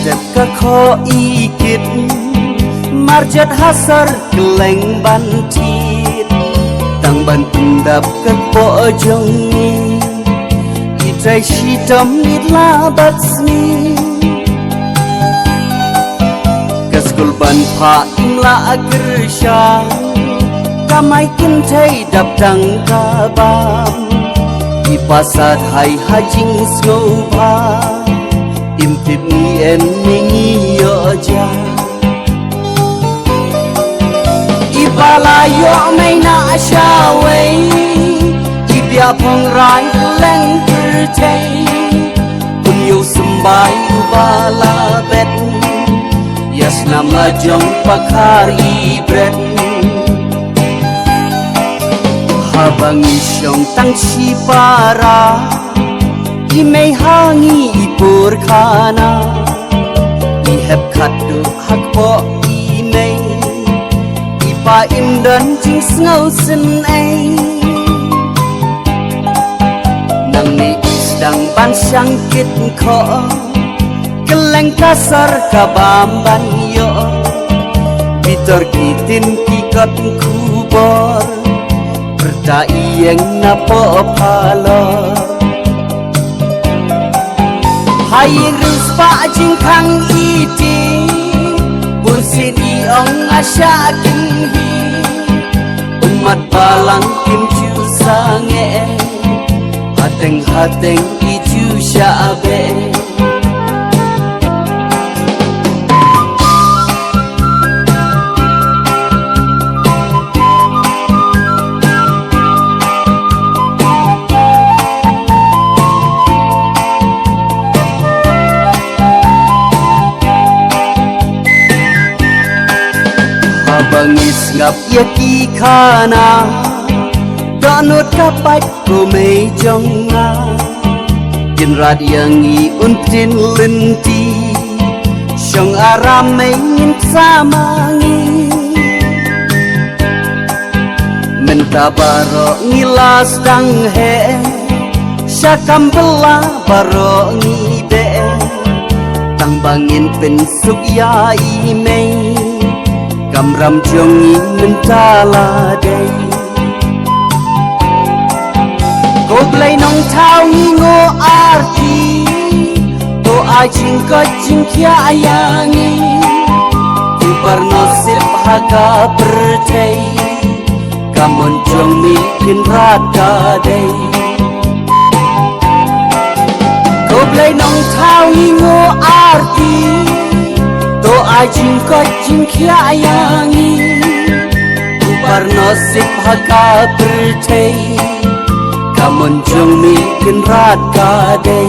Jat ka kho ikit marjat hasar keleng bantit tang ban undap ka po jongi itrai shitam nitla batsmi kaskul ban pha imla agrsha kamai kin thai dap tang ka bam di pasad hai hajing snow ba imtip ni en ni yo ja ibala yo mai na shawe ibya phong rai leng pertai kun yo sambai bala bet yas nama jong pakhari bret habang isyong tang si para imay hangi ipur kana ihep khadu hakpo imay ipa imdan jing sngaw sin ay nang ni isdang ban siyang kit ko keleng kasar kabam ban yo bitor kitin kikot kubor perta iyeng napo palor hai rispa jing khang iti bursin iong asya kinghi umat balang kim chu sange hateng iju syabe bangis ngap yaki khana danut kapat ko mei jonga jin radiangi untin linti syong aram mei ngin samangi menta baro ngilas dang he syakam bela baro ngibe tang bangin pensuk ya imei kamram jongi mentala day ko blai nong thau ngi ngo arti to ajing ka jing kya ayangi ku parnosip haka pertai kamon jongi kin rata day ko blai nong thau ngi ngo arti to ajing ka jing kya ayangi ku parnosip haka pertai kamon jong mi kin rat ka day